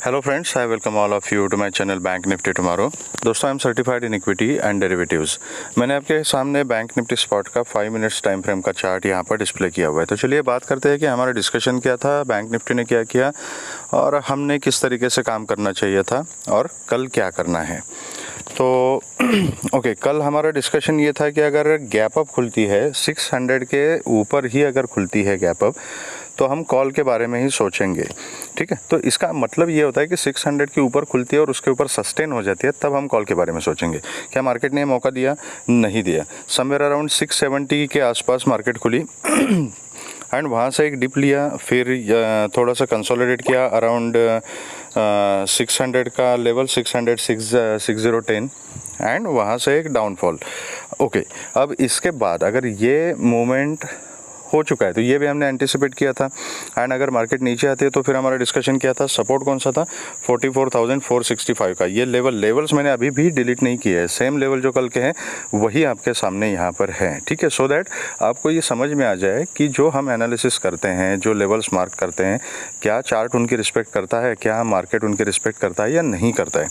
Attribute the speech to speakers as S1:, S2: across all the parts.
S1: Hello friends, I welcome all of you to my channel Bank Nifty tomorrow. दोस्तों, I am certified in equity and derivatives. मैंने आपके सामने Bank Nifty spot का 5 minutes time frame का chart यहाँ पर display किया हुआ है। तो चलिए बात करते हैं कि हमारा डिस्कशन क्या था, बैंक निफ्टी ने क्या किया और हमने किस तरीके से काम करना चाहिए था और कल क्या करना है। तो ओके, कल हमारा डिस्कशन ये था कि अगर गैप अप खुलती है 600 के ऊपर ही अगर खुलती है गैप अप, तो हम कॉल के बारे में ही सोचेंगे। ठीक है, तो इसका मतलब ये होता है कि 600 के ऊपर खुलती है और उसके ऊपर सस्टेन हो जाती है, तब हम कॉल के बारे में सोचेंगे। क्या मार्केट ने मौका दिया? नहीं दिया। समवेयर अराउंड 670 के आसपास मार्केट खुली एंड वहाँ से एक डिप लिया, फिर थोड़ा सा कंसोलिडेट किया अराउंड 600 का लेवल 600-6010 एंड वहाँ से एक डाउनफॉल। ओके, अब इसके बाद अगर ये मूवमेंट हो चुका है तो ये भी हमने एंटिसिपेट किया था एंड अगर मार्केट नीचे आती है तो फिर हमारा डिस्कशन क्या था, सपोर्ट कौन सा था 44,465 का। ये लेवल्स मैंने अभी भी डिलीट नहीं किए हैं, सेम लेवल जो कल के हैं वही आपके सामने यहाँ पर है। ठीक है, सो दैट आपको ये समझ में आ जाए कि जो हम एनालिसिस करते हैं, जो लेवल्स मार्क करते हैं, क्या चार्ट उनकी रिस्पेक्ट करता है, क्या मार्केट उनकी रिस्पेक्ट करता है या नहीं करता है।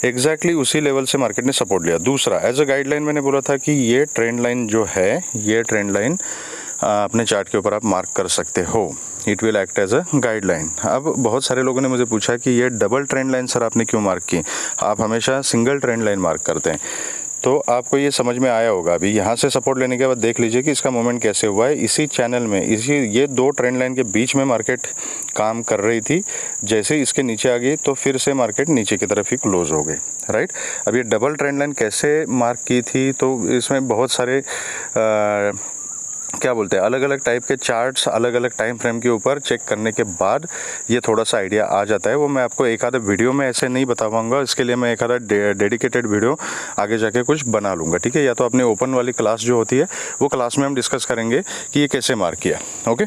S1: एग्जैक्टली उसी लेवल से मार्केट ने सपोर्ट लिया। दूसरा, एज अ गाइडलाइन मैंने बोला था कि ये ट्रेंड लाइन जो है, ये ट्रेंड लाइन अपने चार्ट के ऊपर आप मार्क कर सकते हो। It will act as a guideline. अब बहुत सारे लोगों ने मुझे पूछा कि ये डबल ट्रेंड लाइन सर आपने क्यों मार्क की, आप हमेशा सिंगल ट्रेंड लाइन मार्क करते हैं। तो आपको ये समझ में आया होगा। अभी यहाँ से सपोर्ट लेने के बाद देख लीजिए कि इसका मूवमेंट कैसे हुआ है। इसी चैनल में ये दो ट्रेंड लाइन के बीच में मार्केट काम कर रही थी। जैसे इसके नीचे आ गई तो फिर से मार्केट नीचे की तरफ ही क्लोज हो गई, राइट। अब ये डबल ट्रेंड लाइन कैसे मार्क की थी, तो इसमें बहुत सारे क्या बोलते हैं, अलग अलग टाइप के चार्ट्स अलग अलग टाइम फ्रेम के ऊपर चेक करने के बाद ये थोड़ा सा आइडिया आ जाता है। वो मैं आपको एक आधा वीडियो में ऐसे नहीं बता पाऊंगा, इसके लिए मैं एक आधा डेडिकेटेड वीडियो आगे जाके कुछ बना लूँगा। ठीक है, या तो अपने ओपन वाली क्लास जो होती है वो क्लास में हम डिस्कस करेंगे कि ये कैसे मार्क किया। ओके,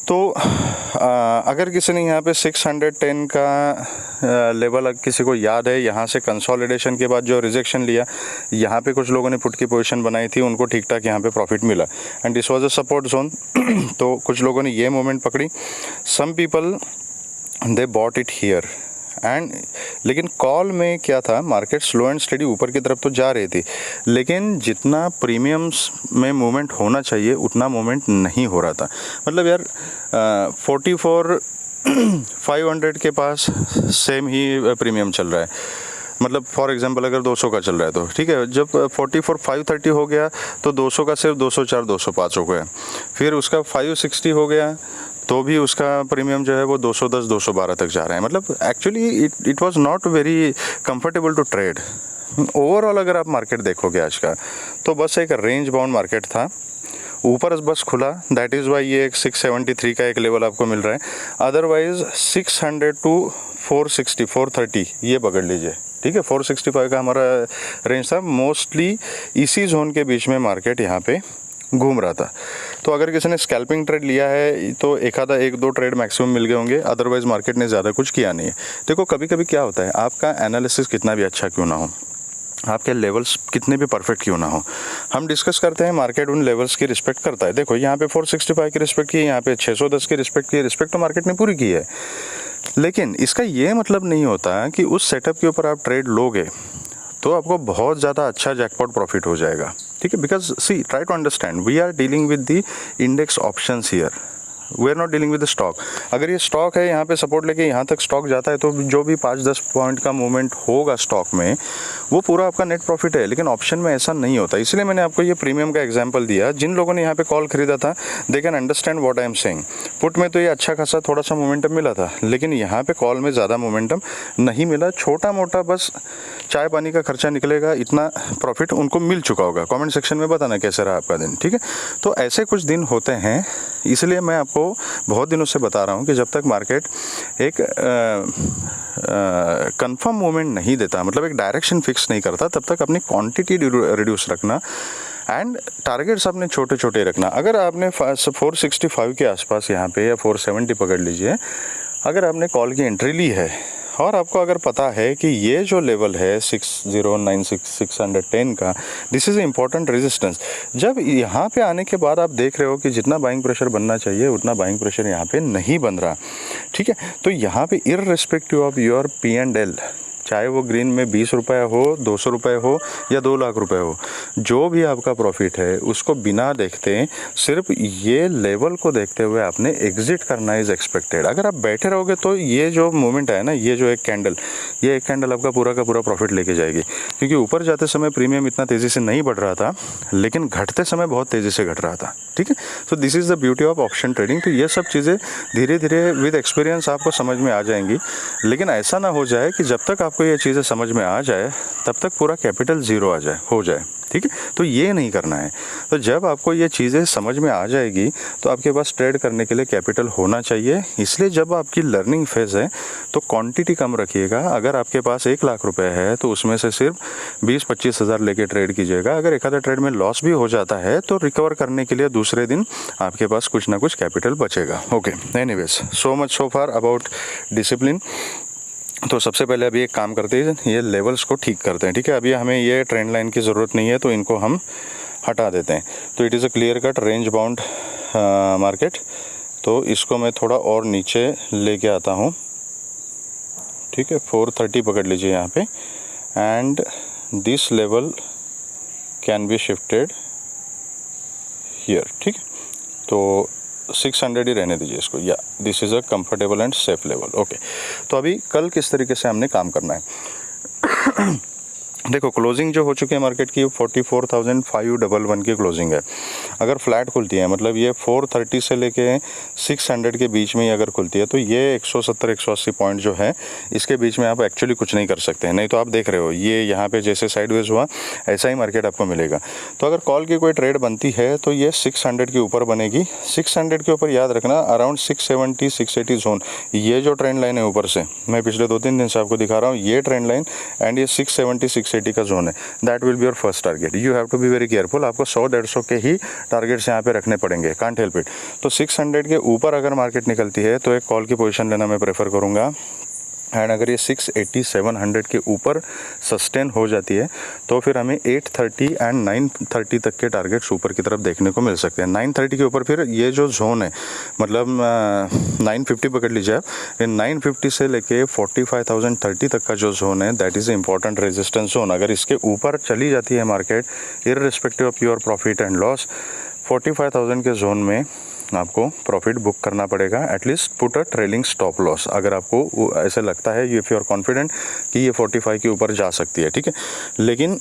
S1: तो अगर किसी ने यहाँ पे 610 का लेवल किसी को याद है, यहाँ से कंसोलिडेशन के बाद जो रिजेक्शन लिया, यहाँ पे कुछ लोगों ने पुट की पोजीशन बनाई थी, उनको ठीक ठाक यहाँ पे प्रॉफिट मिला and this was a support zone. तो कुछ लोगों ने ये मोमेंट पकड़ी, some people they bought it here and लेकिन कॉल में क्या था, मार्केट स्लो एंड स्टेडी ऊपर की तरफ तो जा रही थी, लेकिन जितना प्रीमियम्स में मूवमेंट होना चाहिए उतना मूवमेंट नहीं हो रहा था। मतलब यार 44,500 के पास सेम ही प्रीमियम चल रहा है। मतलब फॉर एग्जांपल अगर 200 का चल रहा है तो ठीक है, जब 44,530 हो गया तो 200 का सिर्फ 204-205 हो गया, फिर उसका 560 हो गया तो भी उसका प्रीमियम जो है वो 210-212 तक जा रहा है। मतलब actually it was not very comfortable to trade. Overall अगर आप मार्केट देखोगे आज का, तो बस एक रेंज बाउंड मार्केट था, ऊपर बस खुला, दैट इज़ वाई ये एक 673 का एक लेवल आपको मिल रहा है। अदरवाइज 600 टू 460-430 ये पकड़ लीजिए। ठीक है, 465 का हमारा रेंज था। मोस्टली इसी जोन के बीच में मार्केट यहाँ पे घूम रहा था। तो अगर किसी ने स्कैल्पिंग ट्रेड लिया है तो एक दो ट्रेड मैक्सिमम मिल गए होंगे, अदरवाइज मार्केट ने ज़्यादा कुछ किया नहीं है। देखो, कभी कभी क्या होता है, आपका एनालिसिस कितना भी अच्छा क्यों ना हो, आपके लेवल्स कितने भी परफेक्ट क्यों ना हो, हम डिस्कस करते हैं मार्केट उन लेवल्स की रिस्पेक्ट करता है। देखो, यहाँ पे 465 की रिस्पेक्ट की, यहाँ पे 610 की रिस्पेक्ट की, रिस्पेक्ट तो मार्केट ने पूरी की है। लेकिन इसका ये मतलब नहीं होता कि उस सेटअप के ऊपर आप ट्रेड लोगे तो आपको बहुत ज़्यादा अच्छा जैकपॉट प्रॉफिट हो जाएगा। ठीक है, because see, try to understand, we are dealing with the index options here, we are not dealing with the stock. अगर ये स्टॉक है, यहाँ पे सपोर्ट लेके यहाँ तक स्टॉक जाता है तो जो भी 5-10 पॉइंट का मूवमेंट होगा स्टॉक में, वो पूरा आपका नेट प्रॉफिट है। लेकिन ऑप्शन में ऐसा नहीं होता, इसलिए मैंने आपको ये प्रीमियम का एग्जांपल दिया। जिन लोगों ने यहाँ पे कॉल खरीदा था, they can understand what I am saying. Put में तो ये अच्छा खासा थोड़ा सा मोमेंटम मिला था, लेकिन यहाँ पे कॉल में ज़्यादा मोमेंटम नहीं मिला। छोटा मोटा बस चाय पानी का खर्चा निकलेगा, इतना प्रॉफिट उनको मिल चुका होगा। कमेंट सेक्शन में बताना कैसे रहा आपका दिन। ठीक है, तो ऐसे कुछ दिन होते हैं, इसलिए मैं आपको बहुत दिनों से बता रहा हूँ कि जब तक मार्केट एक कंफर्म मूवमेंट नहीं देता, मतलब एक डायरेक्शन फिक्स नहीं करता, तब तक अपनी क्वांटिटी रिड्यूस रखना एंड टारगेट्स अपने छोटे छोटे रखना। अगर आपने 465 के आसपास यहाँ पे या 470 पकड़ लीजिए, अगर आपने कॉल की एंट्री ली है और आपको अगर पता है कि ये जो लेवल है 6096610 का, दिस इज़ इम्पॉर्टेंट रेजिस्टेंस। जब यहाँ पे आने के बाद आप देख रहे हो कि जितना बाइंग प्रेशर बनना चाहिए उतना बाइंग प्रेशर यहाँ पे नहीं बन रहा। ठीक है। तो यहाँ पे इररिस्पेक्टिव ऑफ योर P&L, चाहे वो ग्रीन में 20 रुपये हो, 200 रुपये हो या 2 लाख रुपए हो, जो भी आपका प्रॉफिट है उसको बिना देखते सिर्फ ये लेवल को देखते हुए आपने एग्जिट करना इज़ एक्सपेक्टेड। अगर आप बैठे रहोगे तो ये जो मूवमेंट है ना, ये जो एक कैंडल आपका पूरा का पूरा प्रॉफिट लेके जाएगी, क्योंकि ऊपर जाते समय प्रीमियम इतना तेज़ी से नहीं बढ़ रहा था, लेकिन घटते समय बहुत तेज़ी से घट रहा था। ठीक है, तो this is the beauty of option trading. तो ये सब चीज़ें धीरे धीरे विद एक्सपीरियंस आपको समझ में आ जाएंगी, लेकिन ऐसा ना हो जाए कि जब तक आपको ये चीज़ें समझ में आ जाए तब तक पूरा कैपिटल ज़ीरो हो जाए। ठीक है, तो ये नहीं करना है। तो जब आपको ये चीज़ें समझ में आ जाएगी तो आपके पास ट्रेड करने के लिए कैपिटल होना चाहिए। इसलिए जब आपकी लर्निंग फेज़ है तो क्वांटिटी कम रखिएगा। अगर आपके पास 1 लाख रुपए है तो उसमें से सिर्फ 20-25 हज़ार लेके ट्रेड कीजिएगा। अगर एक आधा ट्रेड में लॉस भी हो जाता है तो रिकवर करने के लिए दूसरे दिन आपके पास कुछ ना कुछ कैपिटल बचेगा। Okay, anyways, so much so far about discipline. तो सबसे पहले अभी एक काम करते हैं, ये लेवल्स को ठीक करते हैं। ठीक है, अभी हमें ये ट्रेंड लाइन की ज़रूरत नहीं है तो इनको हम हटा देते हैं। तो it is a clear cut range bound market. तो इसको मैं थोड़ा और नीचे लेके आता हूँ। ठीक है, 430 पकड़ लीजिए यहाँ पे, and this level can be shifted here. ठीक है, तो 600 ही रहने दीजिए इसको। या this is a comfortable and safe level. Okay, तो अभी कल किस तरीके से हमने काम करना है। देखो, क्लोजिंग जो हो चुकी है मार्केट की 44,511 की क्लोजिंग है। अगर फ्लैट खुलती है, मतलब ये 430 से लेके 600 के बीच में ही अगर खुलती है, तो ये 170-180 पॉइंट जो है इसके बीच में आप एक्चुअली कुछ नहीं कर सकते हैं। नहीं तो आप देख रहे हो ये यहाँ पे जैसे साइडवेज हुआ ऐसा ही मार्केट आपको मिलेगा। तो अगर कॉल की कोई ट्रेड बनती है तो ये 600 के ऊपर बनेगी। 600 के ऊपर याद रखना अराउंड 670-680 जोन, ये जो ट्रेंड लाइन है ऊपर से, मैं पिछले 2-3 दिन से आपको दिखा रहा हूँ, ये ट्रेंड लाइन एंड ये 670-680 का जोन है, that will be your first target. You have to be very careful. आपको 100-150 के ही टारगेट्स यहाँ पे रखने पड़ेंगे, कांट हेल्प इट। तो 600 के ऊपर अगर मार्केट निकलती है तो एक कॉल की पोजीशन लेना मैं प्रेफर करूँगा। एंड अगर ये 680-700 के ऊपर सस्टेन हो जाती है तो फिर हमें 830 एंड 930 तक के टारगेट्स ऊपर की तरफ देखने को मिल सकते हैं। 930 के ऊपर फिर ये जो जोन है, मतलब 950 पकड़ लीजिए आप, ये 950 से लेके 45,030 तक का जो जोन है, that is important resistance zone. अगर इसके ऊपर चली जाती है market irrespective of your profit and loss, 45,000 के जोन में आपको प्रॉफिट बुक करना पड़ेगा। At least put a trailing stop loss, अगर आपको ऐसे लगता है, इफ यू आर कॉन्फिडेंट कि ये 45 के ऊपर जा सकती है। ठीक है, लेकिन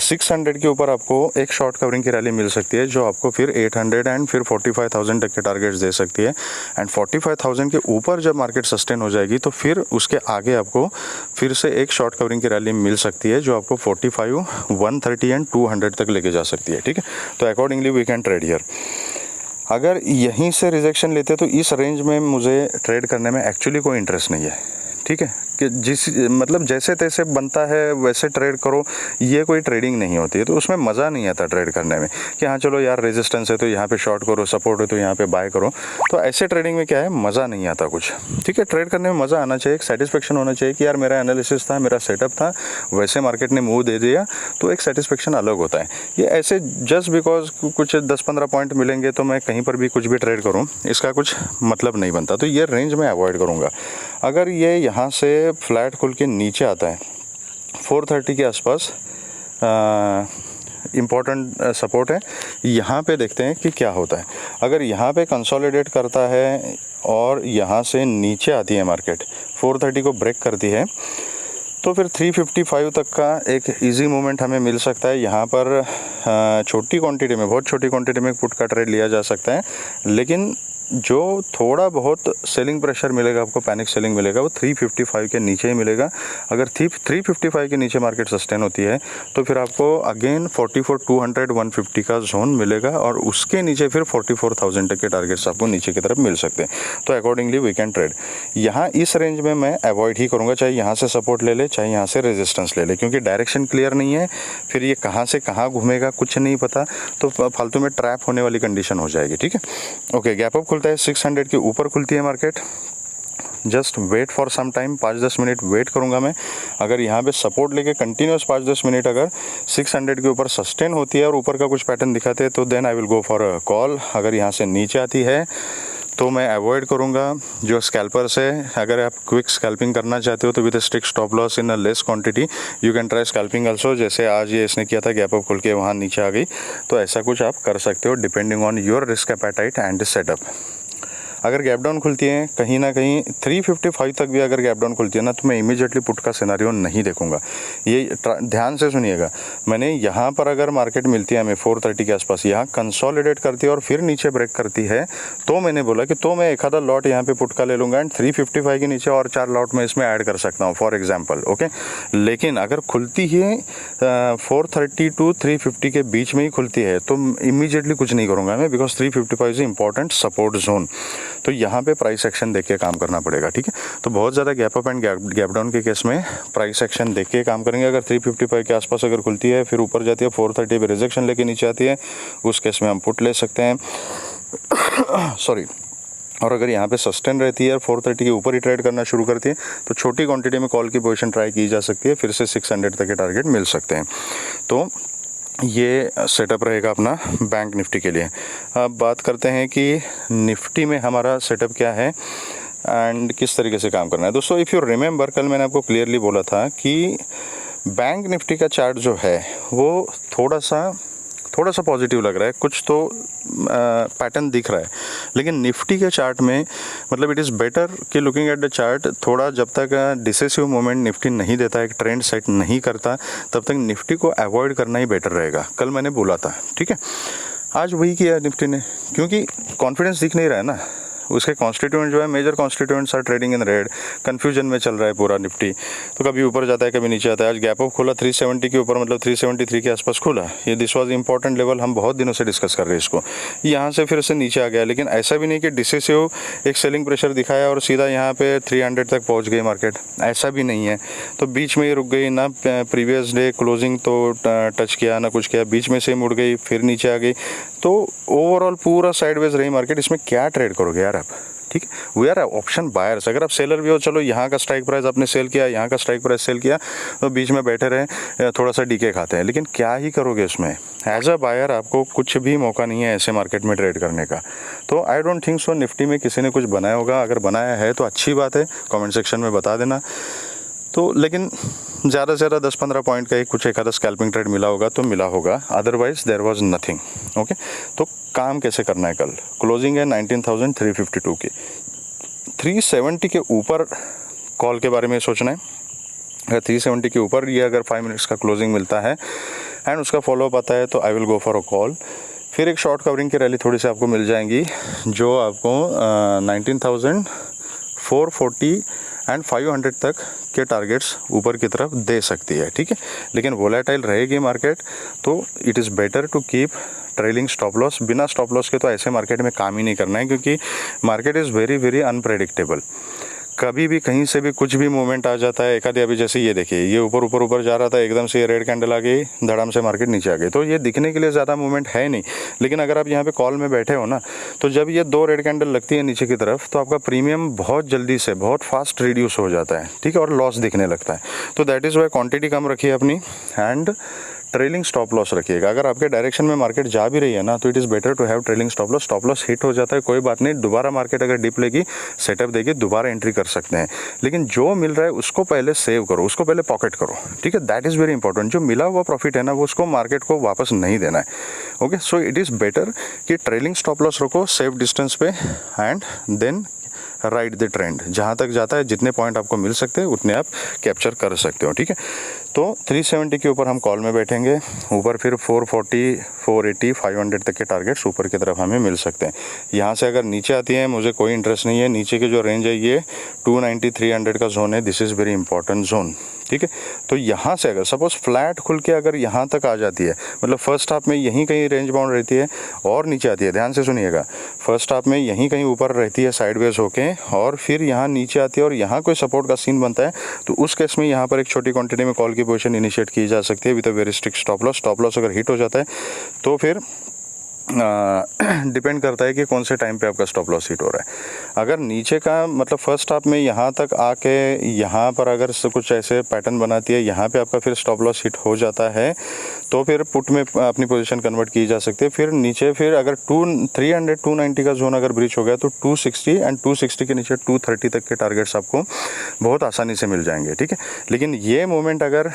S1: 600 के ऊपर आपको एक शॉर्ट कवरिंग की रैली मिल सकती है जो आपको फिर 800 एंड फिर 45,000 तक के टारगेट्स दे सकती है। एंड 45,000 के ऊपर जब मार्केट सस्टेन हो जाएगी तो फिर उसके आगे आपको फिर से एक शॉर्ट कवरिंग की रैली मिल सकती है जो आपको 45, 130 एंड 200 तक लेके जा सकती है। ठीक है, तो accordingly we can trade here. अगर यहीं से रिजेक्शन लेते तो इस रेंज में मुझे ट्रेड करने में एक्चुअली कोई इंटरेस्ट नहीं है। ठीक है, कि जिस मतलब जैसे तैसे बनता है वैसे ट्रेड करो, ये कोई ट्रेडिंग नहीं होती है। तो उसमें मज़ा नहीं आता ट्रेड करने में कि हाँ चलो यार रेजिस्टेंस है तो यहाँ पे शॉर्ट करो, सपोर्ट है तो यहाँ पे बाय करो। तो ऐसे ट्रेडिंग में क्या है, मज़ा नहीं आता कुछ। ठीक है, ट्रेड करने में मज़ा आना चाहिए, एक सेटिस्फेक्शन होना चाहिए कि यार मेरा एनालिसिस था, मेरा सेटअप था, वैसे मार्केट ने मूव दे दिया, तो एक सेटिस्फेक्शन अलग होता है। ये ऐसे जस्ट बिकॉज कुछ 10-15 पॉइंट मिलेंगे तो मैं कहीं पर भी कुछ भी ट्रेड करूँ, इसका कुछ मतलब नहीं बनता। तो ये रेंज मैं अवॉइड करूँगा। अगर ये यहाँ से फ्लैट खुल के नीचे आता है 430 के आसपास, इम्पॉर्टेंट सपोर्ट है, यहाँ पे देखते हैं कि क्या होता है। अगर यहाँ पे कंसोलिडेट करता है और यहाँ से नीचे आती है मार्केट, 430 को ब्रेक करती है, तो फिर 355 तक का एक इजी मूवमेंट हमें मिल सकता है। यहाँ पर छोटी क्वांटिटी में, बहुत छोटी क्वांटिटी में पुट का ट्रेड लिया जा सकता है, लेकिन जो थोड़ा बहुत सेलिंग प्रेशर मिलेगा आपको, पैनिक सेलिंग मिलेगा, वो 355 के नीचे ही मिलेगा। अगर 355 के नीचे मार्केट सस्टेन होती है तो फिर आपको अगेन 44,200, 150 का जोन मिलेगा और उसके नीचे फिर 44,000 तक के टारगेट्स आपको नीचे की तरफ मिल सकते हैं। तो अकॉर्डिंगली वी कैन ट्रेड। यहाँ इस रेंज में मैं अवॉइड ही करूँगा, चाहे यहाँ से सपोर्ट ले ले चाहे यहाँ से रेजिस्टेंस ले ले, क्योंकि डायरेक्शन क्लियर नहीं है। फिर ये कहाँ से कहाँ घूमेगा कुछ नहीं पता, तो फालतू में ट्रैप होने वाली कंडीशन हो जाएगी। ठीक है, ओके, गैप अप खुलता है 600 के ऊपर खुलती है market. Just wait for some time, 5-10 minute wait करूंगा मैं। अगर यहाँ पे सपोर्ट लेके कंटिन्यूस 5-10 मिनट अगर 600 के ऊपर सस्टेन होती है और ऊपर का कुछ पैटर्न दिखाते हैं तो then I will go for a call. अगर यहाँ से नीचे आती है तो मैं अवॉइड करूँगा। जो स्कैल्पर्स है, अगर आप क्विक स्कैल्पिंग करना चाहते हो तो with strict stop loss in a less quantity you can try scalping also. जैसे आज ये इसने किया था, गैप अप खुल के वहाँ नीचे आ गई, तो ऐसा कुछ आप कर सकते हो depending on your risk appetite and setup. अगर गैप डाउन खुलती है कहीं ना कहीं 355 तक भी अगर गैप डाउन खुलती है ना, तो मैं इमीडिएटली पुट का सिनेरियो नहीं देखूंगा। ये ध्यान से सुनिएगा, मैंने यहाँ पर अगर मार्केट मिलती है हमें 430 के आसपास, यहाँ कंसोलिडेट करती है और फिर नीचे ब्रेक करती है, तो मैंने बोला कि तो मैं एक आधा लॉट यहाँ पे पुट का ले लूँगा एंड 355 के नीचे और 4 लॉट में इसमें ऐड कर सकता हूँ फॉर एग्जाम्पल। ओके, लेकिन अगर खुलती है 430 टू 350 के बीच में ही खुलती है तो इमीडिएटली कुछ नहीं करूँगा मैं, because 355 is important support zone. तो यहाँ पे प्राइस एक्शन देख के काम करना पड़ेगा, ठीक है। तो बहुत ज़्यादा gap up and gap down के केस में प्राइस एक्शन देख के काम करेंगे। अगर 355 के आसपास अगर खुलती है, फिर ऊपर जाती है 430 पे रिजेक्शन लेके नीचे आती है, उस केस में हम पुट ले सकते हैं सॉरी। और अगर यहाँ पे सस्टेन रहती है और 430 के ऊपर ही ट्रेड करना शुरू करती है, तो छोटी क्वांटिटी में कॉल की पोजीशन ट्राई की जा सकती है, फिर से 600 तक के टारगेट मिल सकते हैं। तो ये सेटअप रहेगा अपना बैंक निफ्टी के लिए। अब बात करते हैं कि निफ्टी में हमारा सेटअप क्या है एंड किस तरीके से काम करना है। दोस्तों, इफ़ यू रिमेंबर, कल मैंने आपको क्लियरली बोला था कि बैंक निफ्टी का चार्ट जो है वो थोड़ा सा पॉजिटिव लग रहा है, कुछ तो पैटर्न दिख रहा है, लेकिन निफ्टी के चार्ट में मतलब इट इज़ बेटर कि लुकिंग एट द चार्ट, थोड़ा जब तक डिसेसिव मोमेंट निफ्टी नहीं देता, एक ट्रेंड सेट नहीं करता, तब तक निफ्टी को अवॉइड करना ही बेटर रहेगा। कल मैंने बोला था, ठीक है। आज वही किया निफ्टी ने, क्योंकि कॉन्फिडेंस दिख नहीं रहा है ना। उसके कॉन्स्टिट्यूएंट जो है, major constituents are trading in red, confusion में चल रहा है पूरा निफ्टी। तो कभी ऊपर जाता है कभी नीचे आता है। आज गैप अप खोला 370 के ऊपर, मतलब 373 के आसपास खोला। ये दिस वाज इंपॉर्टेंट लेवल, हम बहुत दिनों से डिस्कस कर रहे हैं इसको। यहाँ से फिर से नीचे आ गया, लेकिन ऐसा भी नहीं कि डिसेसिव एक सेलिंग प्रेशर दिखाया और सीधा यहाँ पे 300 तक पहुँच गई मार्केट, ऐसा भी नहीं है। तो बीच में ही रुक गई ना, प्रीवियस डे क्लोजिंग तो टच किया ना कुछ किया, बीच में से मुड़ गई, फिर नीचे आ गई। तो ओवरऑल पूरा साइडवेज रही मार्केट। इसमें क्या ट्रेड करोगे यार आप, ठीक है। We are option buyers. अगर आप सेलर भी हो, चलो यहाँ का स्ट्राइक प्राइस आपने सेल किया, यहाँ का स्ट्राइक प्राइस सेल किया, तो बीच में बैठे रहे, थोड़ा सा डीके खाते हैं, लेकिन क्या ही करोगे उसमें। एज अ बायर आपको कुछ भी मौका नहीं है ऐसे मार्केट में ट्रेड करने का। तो I don't think so Nifty में किसी ने कुछ बनाया होगा। अगर बनाया है तो अच्छी बात है, कमेंट सेक्शन में बता देना। तो लेकिन ज़्यादा से ज़्यादा 10-15 पॉइंट का कुछ एक आधा स्कैल्पिंग ट्रेड मिला होगा तो मिला होगा, otherwise there was nothing. Okay, तो काम कैसे करना है। कल क्लोजिंग है 19,352 की, 370 के ऊपर कॉल के बारे में सोचना है। अगर 370 के ऊपर ये अगर 5 मिनट्स का क्लोजिंग मिलता है एंड उसका फॉलोअप आता है, तो आई will go for a call. फिर एक शॉर्ट कवरिंग की रैली थोड़ी सी आपको मिल जाएंगी, जो आपको 19,440 एंड 500 तक के टारगेट्स ऊपर की तरफ दे सकती है, ठीक है। लेकिन वोलेटाइल रहेगी मार्केट, तो it is better to keep trailing stop loss. बिना स्टॉप लॉस के तो ऐसे मार्केट में काम ही नहीं करना है, क्योंकि market is very very unpredictable. कभी भी कहीं से भी कुछ भी मूवमेंट आ जाता है। एक आधी अभी जैसे ये देखिए, ये ऊपर जा रहा था, एकदम से ये रेड कैंडल आ गई, धड़ाम से मार्केट नीचे आ गई। तो ये दिखने के लिए ज़्यादा मूवमेंट है नहीं, लेकिन अगर आप यहाँ पे कॉल में बैठे हो ना, तो जब ये 2 रेड कैंडल लगती है नीचे की तरफ, तो आपका प्रीमियम बहुत जल्दी से बहुत फास्ट रिड्यूस हो जाता है, ठीक है, और लॉस दिखने लगता है। तो दैट इज़ वाई क्वांटिटी कम रखिए अपनी एंड ट्रेलिंग स्टॉप लॉस रखिएगा। अगर आपके डायरेक्शन में मार्केट जा भी रही है ना, तो it is better to have trailing stop loss. Stop loss hit हो जाता है, कोई बात नहीं, दोबारा मार्केट अगर डिप लेगी, सेटअप देगी, दोबारा एंट्री कर सकते हैं। लेकिन जो मिल रहा है उसको पहले सेव करो, उसको पहले पॉकेट करो, ठीक है। That is very important. जो मिला हुआ प्रॉफिट है ना, वो उसको मार्केट को वापस नहीं देना है। Okay, so it is better कि ट्रेलिंग स्टॉप लॉस रखो सेफ डिस्टेंस पे and then ride the trend. जहाँ तक जाता है, जितने पॉइंट आपको मिल सकते हैं उतने आप कैप्चर कर सकते हो, ठीक है। तो 370 के ऊपर हम कॉल में बैठेंगे, ऊपर फिर 440, 480, 500 तक के टारगेट्स ऊपर की तरफ हमें मिल सकते हैं। यहाँ से अगर नीचे आती है, मुझे कोई इंटरेस्ट नहीं है। नीचे के जो रेंज है ये 290, 300 का जोन है, this is very important zone, ठीक है। तो यहाँ से अगर सपोज फ्लैट खुल के अगर यहाँ तक आ जाती है, मतलब फर्स्ट हाफ में यहीं कहीं रेंज बाउंड रहती है और नीचे आती है, ध्यान से सुनिएगा, फर्स्ट हाफ में यहीं कहीं ऊपर रहती है साइडवेज होके, और फिर यहाँ नीचे आती है और यहाँ कोई सपोर्ट का सीन बनता है, तो उस केस में यहाँ पर एक छोटी क्वांटिटी में कॉल की पोजीशन इनिशिएट की जा सकती है with a very strict stop loss. Stop loss अगर हिट हो जाता है तो फिर डिपेंड करता है कि कौन से टाइम पे आपका स्टॉप लॉस हिट हो रहा है। अगर नीचे का मतलब फर्स्ट हाफ में यहाँ तक आके यहाँ पर अगर कुछ ऐसे पैटर्न बनाती है, यहाँ पे आपका फिर स्टॉप लॉस हिट हो जाता है, तो फिर पुट में अपनी पोजीशन कन्वर्ट की जा सकती है। फिर नीचे फिर अगर 290 का जोन अगर ब्रीच हो गया तो 260 एंड 260 के नीचे 230 तक के टारगेट्स आपको बहुत आसानी से मिल जाएंगे, ठीक है। लेकिन ये मोमेंट अगर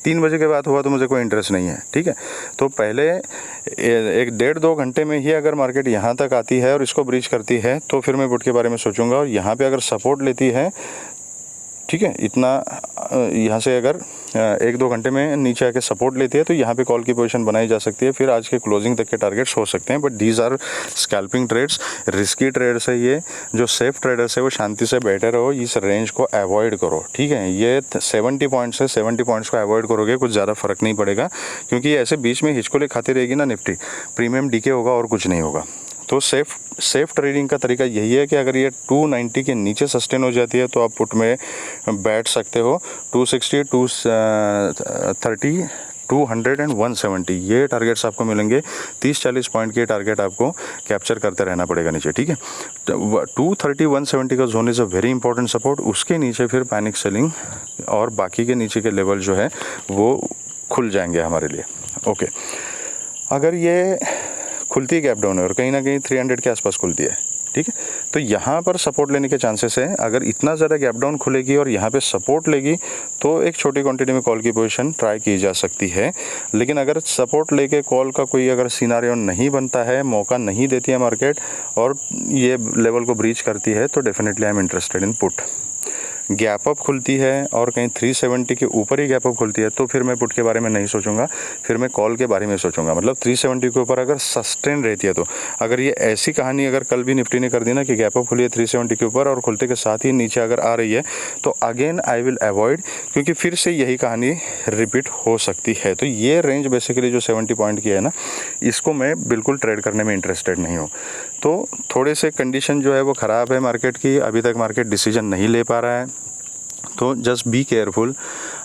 S1: 3 बजे के बाद हुआ तो मुझे कोई इंटरेस्ट नहीं है, ठीक है। तो पहले 1-1.5-2 घंटे में ही अगर मार्केट यहाँ तक आती है और इसको ब्रीच करती है तो फिर मैं पुट के बारे में सोचूंगा। और यहाँ पे अगर सपोर्ट लेती है, ठीक है, इतना यहाँ से अगर 1-2 घंटे में नीचे आके सपोर्ट लेती है तो यहाँ पे कॉल की पोजीशन बनाई जा सकती है। फिर आज के क्लोजिंग तक के टारगेट्स हो सकते हैं, but these are scalping trades, risky trades है ये। जो सेफ ट्रेडर्स है वो शांति से बैठे रहो, इस रेंज को अवॉइड करो, ठीक है। ये 70 पॉइंट्स है, 70 पॉइंट्स को अवॉइड करोगे कुछ ज़्यादा फर्क नहीं पड़ेगा, क्योंकि ऐसे बीच में हिचकोले खाती रहेगी ना निफ्टी, प्रीमियम डीके होगा और कुछ नहीं होगा। तो सेफ ट्रेडिंग का तरीका यही है कि अगर ये 290 के नीचे सस्टेन हो जाती है तो आप पुट में बैठ सकते हो। 260, 230, 200 एंड 170 ये टारगेट्स आपको मिलेंगे। 30-40 पॉइंट के टारगेट आपको कैप्चर करते रहना पड़ेगा नीचे, ठीक है। 230, 170 का zone is a very important support. उसके नीचे फिर पैनिक सेलिंग और बाकी के नीचे के लेवल जो है वो खुल जाएंगे हमारे लिए, ओके। अगर ये खुलती है गैप डाउन और कहीं ना कहीं 300 के आसपास खुलती है, ठीक है, तो यहाँ पर सपोर्ट लेने के चांसेस हैं। अगर इतना ज़्यादा गैप डाउन खुलेगी और यहाँ पे सपोर्ट लेगी तो एक छोटी क्वांटिटी में कॉल की पोजीशन ट्राई की जा सकती है। लेकिन अगर सपोर्ट लेके कॉल का कोई अगर सिनारियो नहीं बनता है, मौका नहीं देती है मार्केट और ये लेवल को ब्रीच करती है, तो definitely I am interested in put. Gap up खुलती है और कहीं 370 के ऊपर ही गैप अप खुलती है तो फिर मैं पुट के बारे में नहीं सोचूंगा, फिर मैं कॉल के बारे में सोचूंगा। मतलब 370 के ऊपर अगर सस्टेन रहती है तो, अगर ये ऐसी कहानी अगर कल भी निफ्टी ने कर दी ना कि गैप अप खुली है 370 के ऊपर और खुलते के साथ ही नीचे अगर आ रही है, तो अगेन आई विल अवॉइड, क्योंकि फिर से यही कहानी रिपीट हो सकती है। तो ये रेंज बेसिकली जो 70 पॉइंट की है ना, इसको मैं बिल्कुल ट्रेड करने में इंटरेस्टेड नहीं हूँ। तो थोड़े से कंडीशन जो है वो ख़राब है मार्केट की, अभी तक मार्केट डिसीजन नहीं ले पा रहा है, तो जस्ट बी केयरफुल।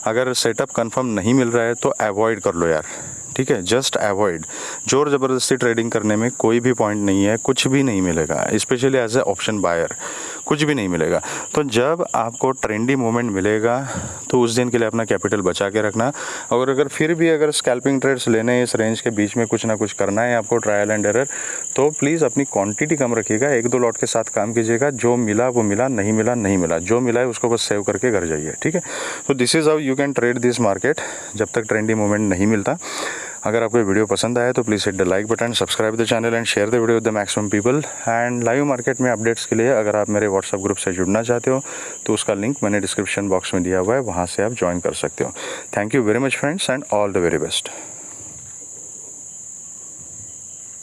S1: अगर सेटअप कंफर्म नहीं मिल रहा है तो अवॉइड कर लो यार, ठीक है, जस्ट अवॉइड। जोर ज़बरदस्ती ट्रेडिंग करने में कोई भी पॉइंट नहीं है, कुछ भी नहीं मिलेगा, specially as a option buyer कुछ भी नहीं मिलेगा। तो जब आपको ट्रेंडी मूवमेंट मिलेगा तो उस दिन के लिए अपना कैपिटल बचा के रखना। और अगर फिर भी अगर स्कैल्पिंग ट्रेड्स लेने हैं, इस रेंज के बीच में कुछ ना कुछ करना है आपको, ट्रायल एंड एरर, तो प्लीज़ अपनी क्वांटिटी कम रखिएगा, 1-2 लॉट के साथ काम कीजिएगा। जो मिला वो मिला, नहीं मिला नहीं मिला, जो मिला है उसको बस सेव करके घर जाइए, ठीक है। तो this is how you can trade this market जब तक ट्रेंडी मूवमेंट नहीं मिलता। अगर आपको वीडियो पसंद आया तो please hit the like button, subscribe the channel and share the video with the maximum people. And live market में अपडेट्स के लिए अगर आप मेरे व्हाट्सएप ग्रुप से जुड़ना चाहते हो तो उसका लिंक मैंने डिस्क्रिप्शन बॉक्स में दिया हुआ है, वहाँ से आप ज्वाइन कर सकते हो। Thank you very much friends and all the very best.